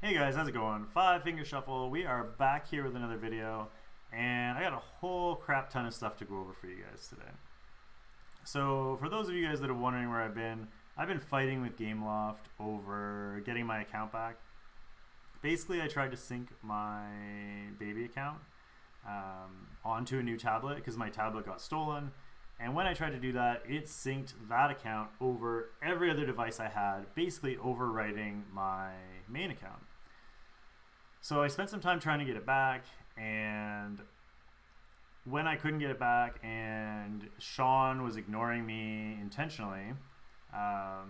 Hey guys, how's it going? Five Finger Shuffle. We are back here with another video, and I got a whole crap ton of stuff to go over for you guys today. So for those of you guys that are wondering where I've been fighting with Gameloft over getting my account back. Basically, I tried to sync my baby account onto a new tablet because my tablet got stolen. And when I tried to do that, it synced that account over every other device I had, basically overwriting my main account. So I spent some time trying to get it back, and when I couldn't get it back and Sean was ignoring me intentionally, I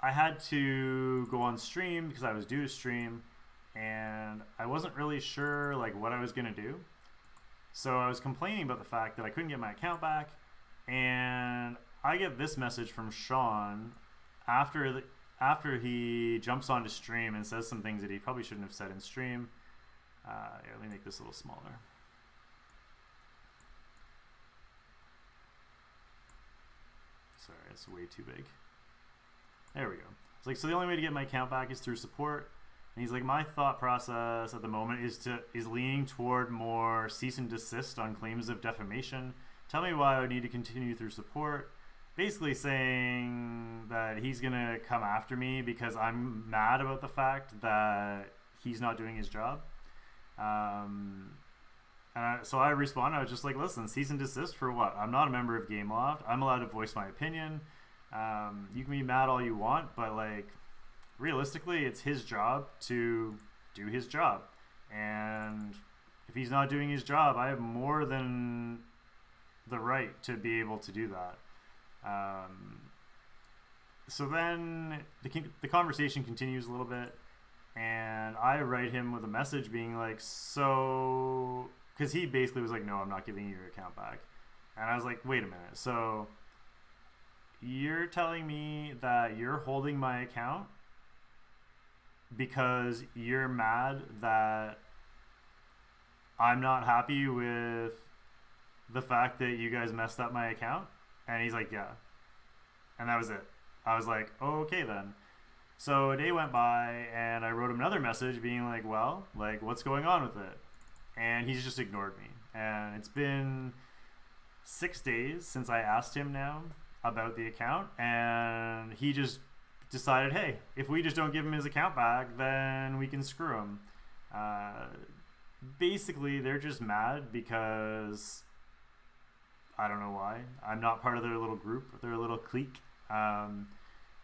had to go on stream because I was due to stream, and I wasn't really sure like what I was going to do. So I was complaining about the fact that I couldn't get my account back, and I get this message from Sean after he jumps onto stream and says some things that he probably shouldn't have said in stream. Yeah, let me make this a little smaller. Sorry, it's way too big. There we go. It's like, so the only way to get my account back is through support. And he's like, my thought process at the moment is leaning toward more cease and desist on claims of defamation. Tell me why I would need to continue through support. Basically saying that he's gonna come after me because I'm mad about the fact that he's not doing his job. So I responded. I was just like, listen, cease and desist for what? I'm not a member of Gameloft. I'm allowed to voice my opinion. You can be mad all you want, but like, realistically, it's his job to do his job, and if he's not doing his job, I have more than the right to be able to do that. So then the conversation continues a little bit, and I write him with a message being like, so, because he basically was like, no, I'm not giving you your account back. And I was like, wait a minute, so you're telling me that you're holding my account because you're mad that I'm not happy with the fact that you guys messed up my account? And he's like, yeah. And that was it. I was like, oh, okay then. So a day went by, and I wrote him another message being like, well, like, what's going on with it? And he's just ignored me. And it's been 6 days since I asked him now about the account, and he just decided, hey, if we just don't give him his account back, then we can screw him. Basically, they're just mad because I don't know why. I'm not part of their little group, their little clique.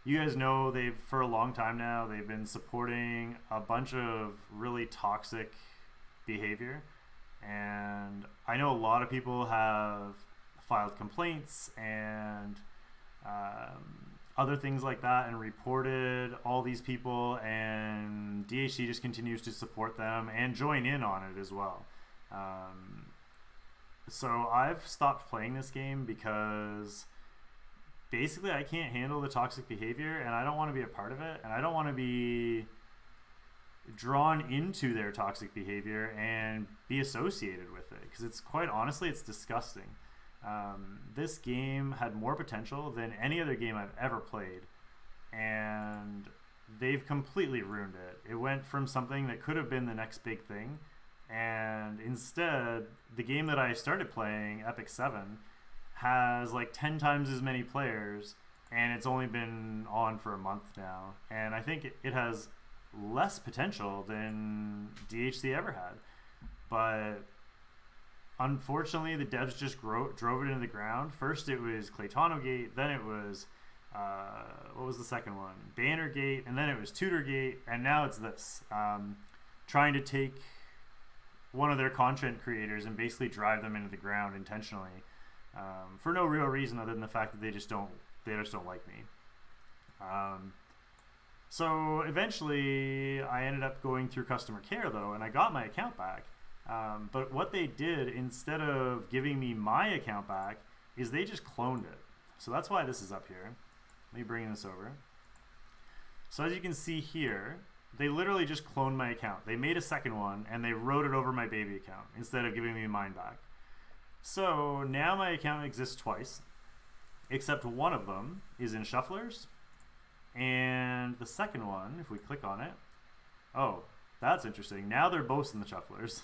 You guys know for a long time now, they've been supporting a bunch of really toxic behavior. And I know a lot of people have filed complaints and other things like that and reported all these people, and DHC just continues to support them and join in on it as well. So I've stopped playing this game because basically I can't handle the toxic behavior, and I don't want to be a part of it, and I don't want to be drawn into their toxic behavior and be associated with it, because it's quite honestly, it's disgusting. This game had more potential than any other game I've ever played, and they've completely ruined it. It went from something that could have been the next big thing, and instead, the game that I started playing, Epic 7, has like 10 times as many players, and it's only been on for a month now, and I think it has less potential than DHC ever had. But unfortunately, the devs just drove it into the ground. First it was Claytano Gate, then it was what was the second one? Banner Gate, and then it was Tutor Gate, and now it's this. Trying to take one of their content creators and basically drive them into the ground intentionally, for no real reason other than the fact that they just don't like me. So eventually I ended up going through customer care though, and I got my account back. But what they did, instead of giving me my account back, is they just cloned it. So that's why this is up here. Let me bring this over. So as you can see here, they literally just cloned my account. They made a second one, and they wrote it over my baby account instead of giving me mine back. So now my account exists twice, except one of them is in Shufflers, and the second one, if we click on it, Oh, that's interesting. Now they're both in the shufflers.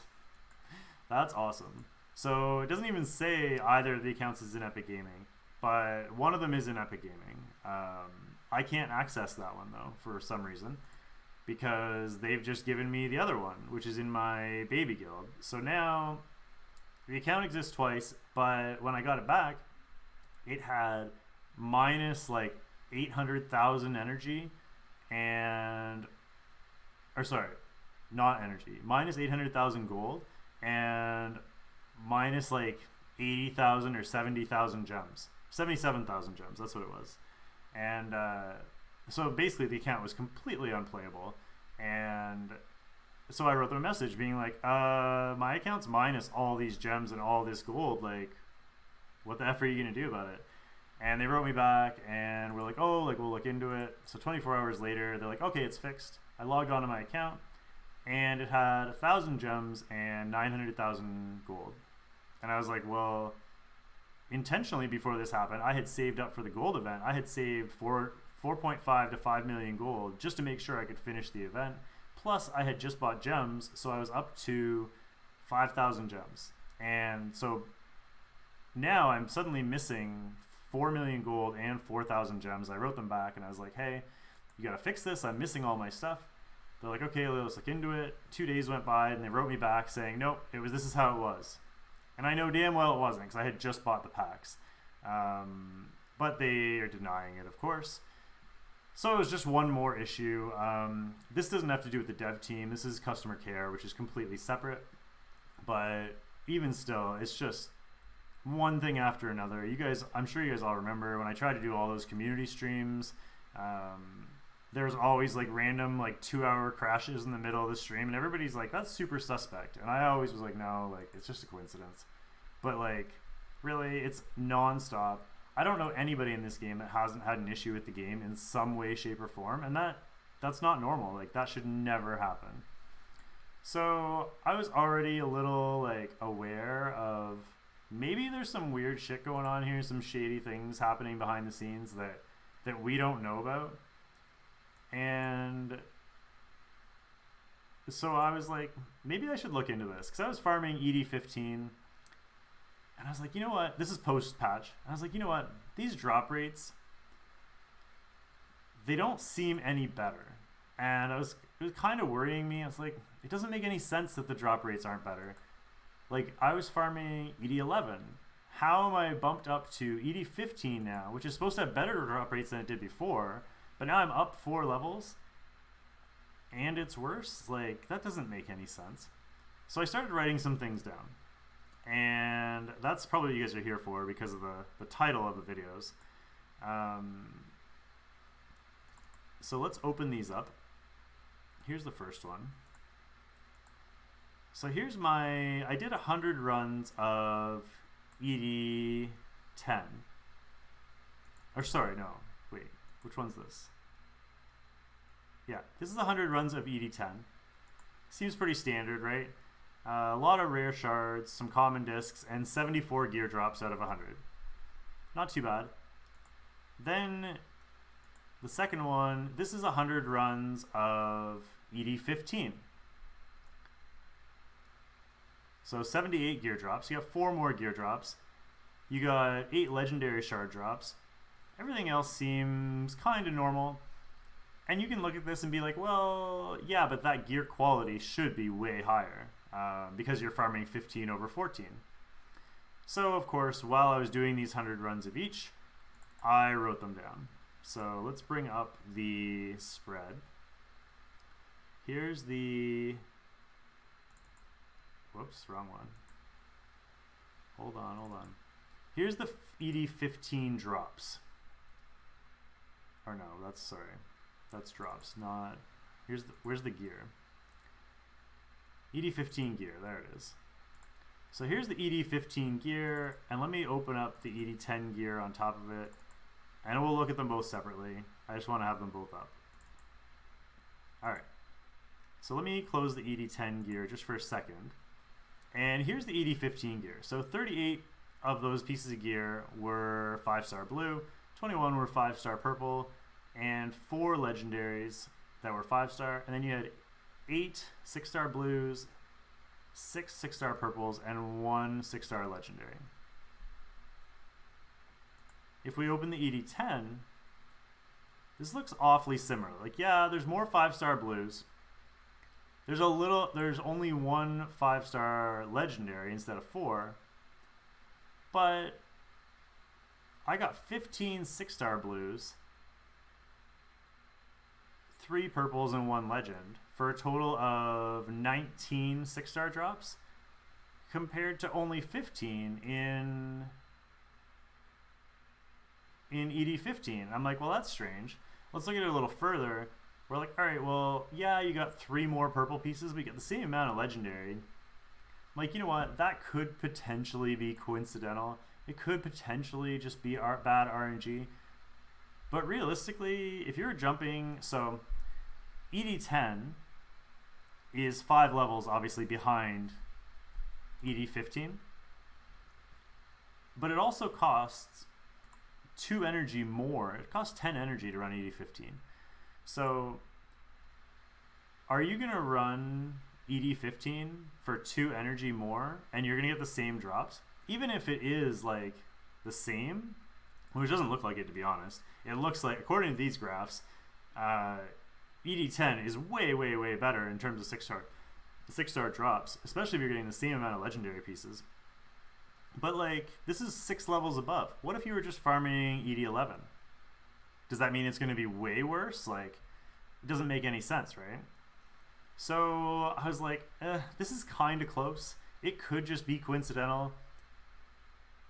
That's awesome. So it doesn't even say either of the accounts is in Epic Gaming, but one of them is in Epic Gaming. I can't access that one though for some reason because they've just given me the other one, which is in my baby guild. So now the account exists twice, but when I got it back, it had minus like 800,000 energy and, or sorry, not energy, minus 800,000 gold and minus like 80,000 or 70,000 gems. 77,000 gems, that's what it was. And so basically the account was completely unplayable. And so I wrote them a message being like, my account's minus all these gems and all this gold. Like, what the F are you going to do about it? And they wrote me back and we're like, oh, like we'll look into it. So 24 hours later, they're like, okay, it's fixed. I logged onto my account and it had 1,000 gems and 900,000 gold. And I was like, well, intentionally before this happened, I had saved up for the gold event. I had saved 4.5 to 5 million gold just to make sure I could finish the event. Plus, I had just bought gems, so I was up to 5,000 gems. And so now I'm suddenly missing 4 million gold and 4,000 gems. I wrote them back and I was like, hey, you gotta fix this. I'm missing all my stuff. They're like, okay, let's look into it. 2 days went by and they wrote me back saying, nope, this is how it was. And I know damn well it wasn't because I had just bought the packs. But they are denying it, of course. So it was just one more issue. This doesn't have to do with the dev team. This is customer care, which is completely separate. But even still, it's just one thing after another. You guys, I'm sure you guys all remember when I tried to do all those community streams. There's always like random like 2-hour crashes in the middle of the stream, and everybody's like, that's super suspect. And I always was like, no, like it's just a coincidence. But like, really, it's non-stop. I don't know anybody in this game that hasn't had an issue with the game in some way, shape, or form, and that's not normal. Like that should never happen. So I was already a little like aware of maybe there's some weird shit going on here, some shady things happening behind the scenes that we don't know about. And so I was like, maybe I should look into this because I was farming ED15. And I was like, you know what? This is post-patch. I was like, you know what? These drop rates, they don't seem any better. And it was kind of worrying me. I was like, it doesn't make any sense that the drop rates aren't better. Like, I was farming ED11. How am I bumped up to ED15 now, which is supposed to have better drop rates than it did before, but now I'm up 4 levels, and it's worse? Like, that doesn't make any sense. So I started writing some things down. And that's probably what you guys are here for because of the title of the videos. So let's open these up. Here's the first one. So here's I did 100 runs of ED10. Or sorry, no, wait, which one's this? Yeah, this is 100 runs of ED10. Seems pretty standard, right? A lot of rare shards, some common discs, and 74 gear drops out of 100. Not too bad. Then the second one, this is 100 runs of ED15. So 78 gear drops. You got 4 more gear drops. You got 8 legendary shard drops. Everything else seems kind of normal. And you can look at this and be like, well, yeah, but that gear quality should be way higher. Because you're farming 15 over 14. So of course, while I was doing these 100 runs of each, I wrote them down. So let's bring up the spread. Here's the, whoops, wrong one. Hold on. Here's the ED15 drops. Or no, that's drops, not, where's the gear? ED15 gear, there it is. So here's the ED15 gear, and let me open up the ED10 gear on top of it, and we'll look at them both separately. I just want to have them both up. Alright, so let me close the ED10 gear just for a second. And here's the ED15 gear. So 38 of those pieces of gear were 5-star blue, 21 were 5-star purple, and 4 legendaries that were 5-star, and then you had 8 6-star blues, 6 6-star purples, and 1 6-star legendary. If we open the ED10, this looks awfully similar. Like, yeah, there's more 5-star blues. There's only 1 5-star legendary instead of 4. But I got 15 6-star blues, 3 purples, and 1 legend for a total of 19 6-star drops compared to only 15 in ED15. I'm like, well, that's strange. Let's look at it a little further. We're like, all right, well, yeah, you got 3 more purple pieces, but you get the same amount of legendary. I'm like, you know what? That could potentially be coincidental. It could potentially just be bad RNG. But realistically, if you're jumping, so ED10 is 5 levels obviously behind ED15, but it also costs 2 energy more. It costs 10 energy to run ED15. So are you going to run ED15 for 2 energy more and you're going to get the same drops? Even if it is like the same, which doesn't look like it, to be honest. It looks like, according to these graphs, ED10 is way, way, way better in terms of 6-star drops, especially if you're getting the same amount of legendary pieces. But like, this is 6 levels above. What if you were just farming ED11? Does that mean it's going to be way worse? Like, it doesn't make any sense, right? So I was like, this is kind of close. It could just be coincidental.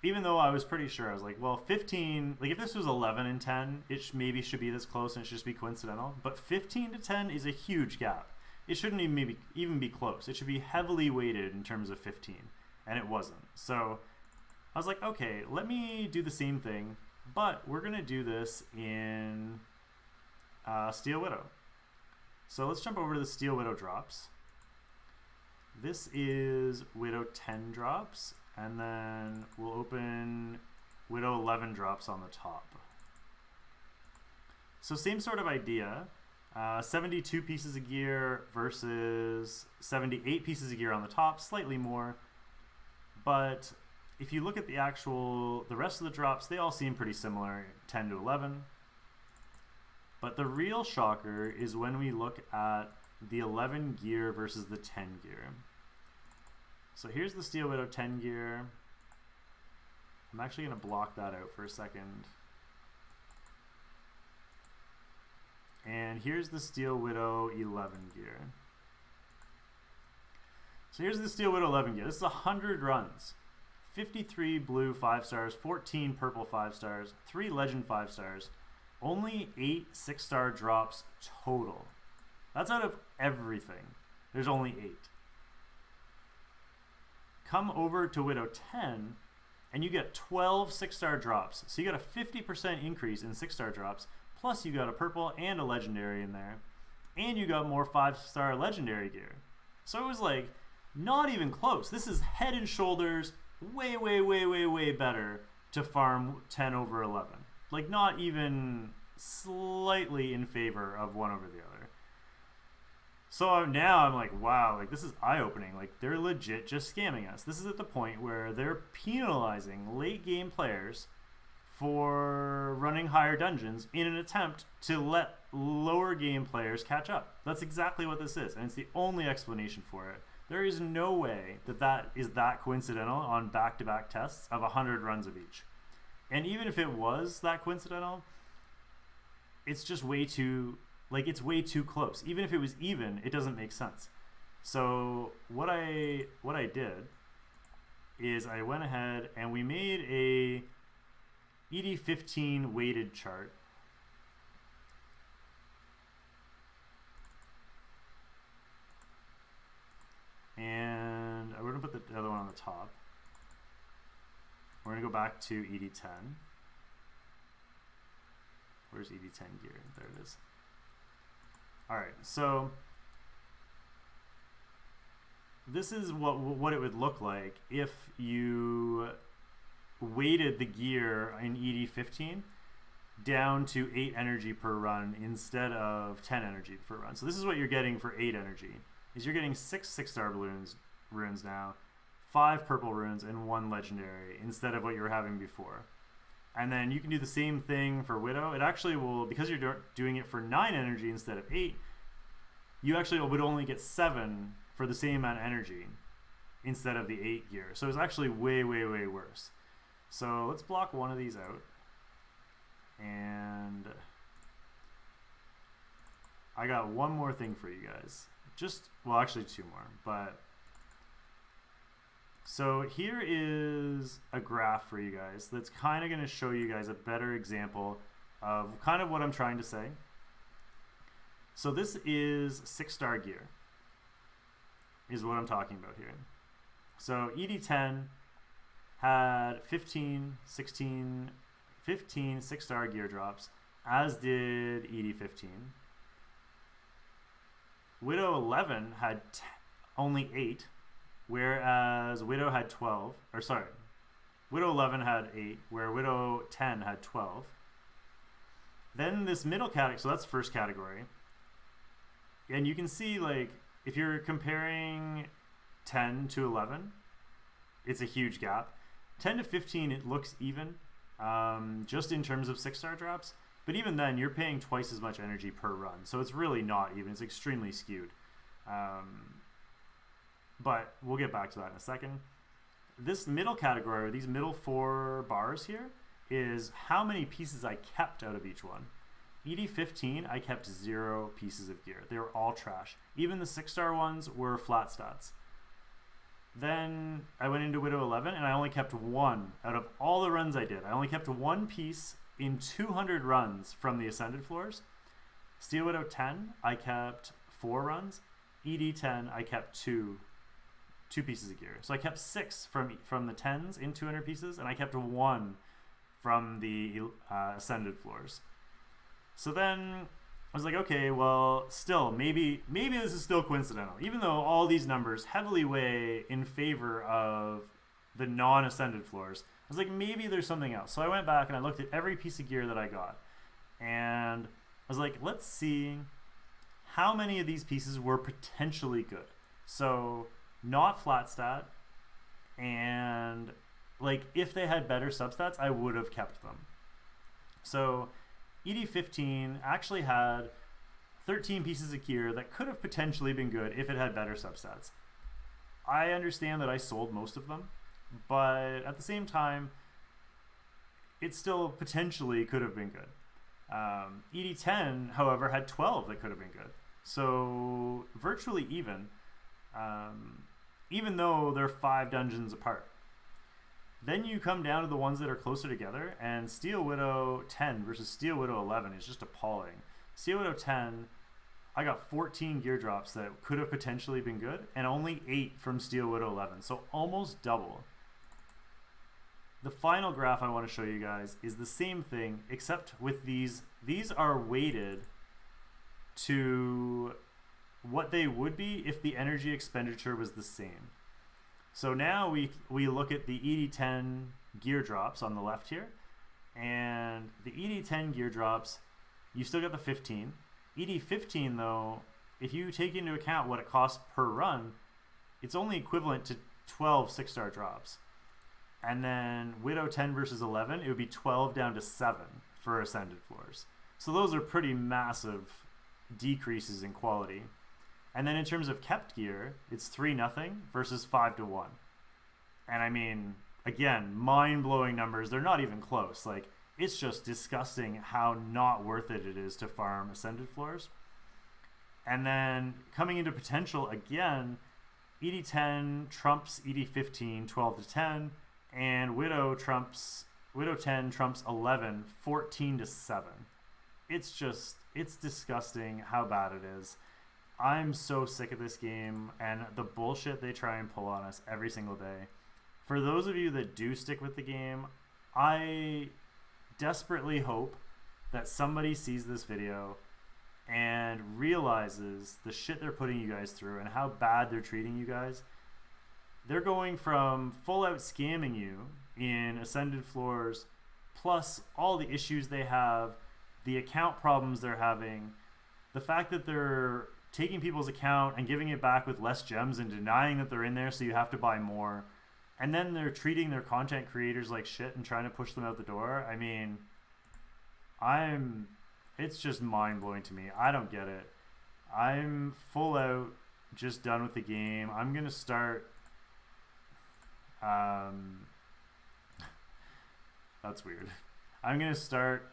Even though I was pretty sure, I was like, well, 15, like if this was 11 and 10, it maybe should be this close and it should just be coincidental. But 15 to 10 is a huge gap. It shouldn't even be close. It should be heavily weighted in terms of 15, and it wasn't. So I was like, okay, let me do the same thing, but we're going to do this in Steel Widow. So let's jump over to the Steel Widow drops. This is Widow 10 drops, and then we'll open Widow 11 drops on the top. So same sort of idea, 72 pieces of gear versus 78 pieces of gear on the top, slightly more. But if you look at the rest of the drops, they all seem pretty similar, 10 to 11. But the real shocker is when we look at the 11 gear versus the 10 gear. So here's the Steel Widow 10 gear. I'm actually going to block that out for a second. And here's the Steel Widow 11 gear. So here's the Steel Widow 11 gear. This is 100 runs. 53 blue 5 stars, 14 purple 5 stars, 3 legend 5 stars. Only 8 6-star drops total. That's out of everything. There's only 8. Come over to Widow 10 and you get 12 6-star drops. So you got a 50% increase in 6-star drops, plus you got a purple and a legendary in there, and you got more 5-star legendary gear. So it was like not even close. This is head and shoulders way, way, way, way, way better to farm 10 over 11. Like not even slightly in favor of one over the other. So now I'm like, wow, like this is eye-opening. Like they're legit just scamming us. This is at the point where they're penalizing late game players for running higher dungeons in an attempt to let lower game players catch up. That's exactly what this is, and it's the only explanation for it. There is no way that is that coincidental on back-to-back tests of 100 runs of each. And even if it was that coincidental, it's just way too, like it's way too close. Even if it was even, it doesn't make sense. So what I did is I went ahead and we made a ED15 weighted chart. And we're going to put the other one on the top. We're going to go back to ED10. Where's ED10 gear? There it is. All right, so this is what it would look like if you weighted the gear in ED15 down to 8 energy per run instead of 10 energy per run. So this is what you're getting for 8 energy. Is you're getting 6 6-star runes now, 5 purple runes, and 1 legendary instead of what you were having before. And then you can do the same thing for Widow. It actually will, because you're doing it for 9 energy instead of 8, you actually would only get 7 for the same amount of energy instead of the 8 gear. So it's actually way, way, way worse. So let's block one of these out. And I got one more thing for you guys. Well, actually 2 more. But so here is a graph for you guys that's kind of going to show you guys a better example of kind of what I'm trying to say. So this is 6-star gear, is what I'm talking about here. So ED10 had 15 6-star gear drops, as did ED15. Widow 11 had only 8, whereas Widow had 12. Or sorry, Widow 11 had 8, where Widow 10 had 12. Then this middle category, so that's first category. And you can see, like, if you're comparing 10 to 11, it's a huge gap. 10 to 15, it looks even, just in terms of 6-star drops. But even then, you're paying twice as much energy per run. So it's really not even. It's extremely skewed. But we'll get back to that in a second. This middle category, or these middle 4 bars here, is how many pieces I kept out of each one. ED15, I kept 0 pieces of gear. They were all trash. Even the 6-star ones were flat stats. Then I went into Widow 11 and I only kept 1 out of all the runs I did. I only kept 1 piece in 200 runs from the Ascended floors. Steel Widow 10, I kept 4 runs. ED10, I kept 2 pieces of gear. So I kept 6 from the 10s in 200 pieces, and I kept 1 from the Ascended floors. So then I was like, okay, well, still, maybe this is still coincidental. Even though all these numbers heavily weigh in favor of the non-Ascended floors, I was like, maybe there's something else. So I went back and I looked at every piece of gear that I got. And I was like, let's see how many of these pieces were potentially good. So not flat stat, and like if they had better substats, I would have kept them. So ED15 actually had 13 pieces of gear that could have potentially been good if it had better substats. I understand that I sold most of them, but at the same time, it still potentially could have been good. ED10, however, had 12 that could have been good. So virtually even though they're 5 dungeons apart. Then you come down to the ones that are closer together, and Steel Widow 10 versus Steel Widow 11 is just appalling. Steel Widow 10, I got 14 gear drops that could have potentially been good, and only 8 from Steel Widow 11, so almost double. The final graph I want to show you guys is the same thing, except with these. These are weighted to what they would be if the energy expenditure was the same. So now we look at the ED10 gear drops on the left here, and the ED10 gear drops, you still get the 15. ED15 though, if you take into account what it costs per run, it's only equivalent to 12 6-star drops. And then Widow 10 versus 11, it would be 12 down to 7 for Ascended floors. So those are pretty massive decreases in quality. And then in terms of kept gear, it's 3-0 versus 5-1. And I mean, again, mind-blowing numbers. They're not even close. Like, it's just disgusting how not worth it is to farm Ascended floors. And then coming into potential again, ED10 trumps ED15 12-10, and Widow 10 trumps 11 14-7. It's disgusting how bad it is. I'm so sick of this game and the bullshit they try and pull on us every single day. For those of you that do stick with the game, I desperately hope that somebody sees this video and realizes the shit they're putting you guys through and how bad they're treating you guys. They're going from full out scamming you in Ascended floors plus all the issues they have, the account problems they're having, the fact that they're taking people's account and giving it back with less gems and denying that they're in there so you have to buy more, and then they're treating their content creators like shit and trying to push them out the door. I mean, it's just mind-blowing to me. I don't get it. I'm full out just done with the game. I'm gonna start that's weird. I'm gonna start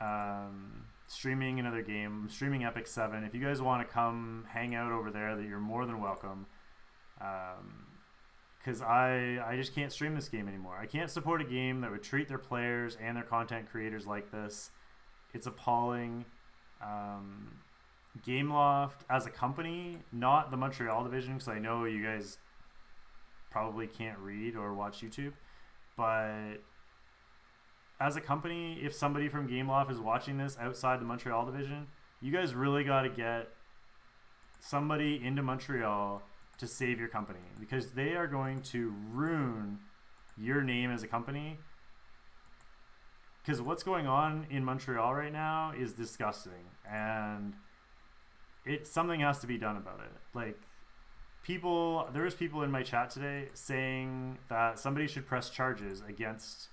streaming another game. I'm streaming Epic 7. If you guys want to come hang out over there, that you're more than welcome. Because I just can't stream this game anymore. I can't support a game that would treat their players and their content creators like this. It's appalling. Gameloft as a company, not the Montreal division, because I know you guys probably can't read or watch YouTube, but as a company, if somebody from Gameloft is watching this outside the Montreal division, you guys really got to get somebody into Montreal to save your company, because they are going to ruin your name as a company. Because what's going on in Montreal right now is disgusting, and something has to be done about it. Like, there was people in my chat today saying that somebody should press charges against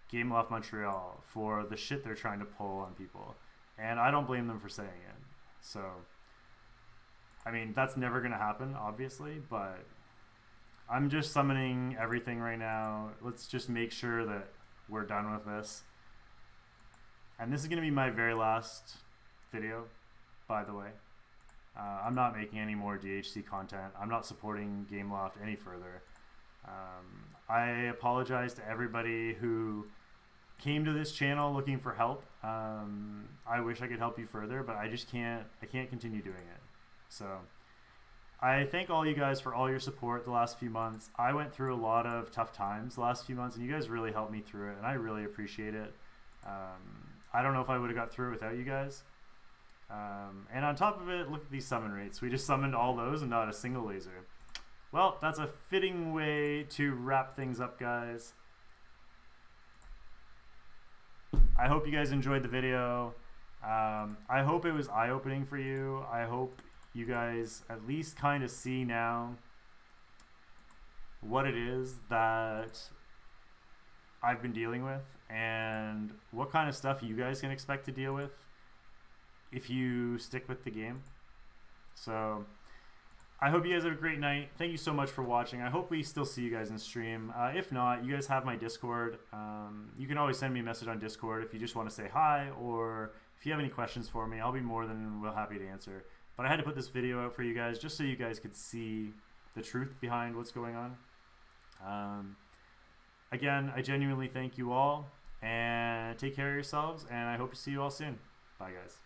Gameloft Montreal for the shit they're trying to pull on people, and I don't blame them for saying it. So, I mean, that's never gonna happen, obviously, but I'm just summoning everything right now. Let's just make sure that we're done with this. And this is gonna be my very last video, by the way. I'm not making any more DHC content. I'm not supporting Gameloft any further. I apologize to everybody who came to this channel looking for help. I wish I could help you further, but I just can't. I can't continue doing it. So I thank all you guys for all your support the last few months. I went through a lot of tough times the last few months, and you guys really helped me through it, and I really appreciate it. I don't know if I would have got through it without you guys. And on top of it, look at these summon rates. We just summoned all those and not a single laser. Well, that's a fitting way to wrap things up, guys. I hope you guys enjoyed the video. I hope it was eye-opening for you. I hope you guys at least kind of see now what it is that I've been dealing with and what kind of stuff you guys can expect to deal with if you stick with the game. So I hope you guys have a great night. Thank you so much for watching. I hope we still see you guys in stream. If not, you guys have my Discord. You can always send me a message on Discord if you just want to say hi, or if you have any questions for me, I'll be more than happy to answer. But I had to put this video out for you guys just so you guys could see the truth behind what's going on. Again, I genuinely thank you all, and take care of yourselves, and I hope to see you all soon. Bye, guys.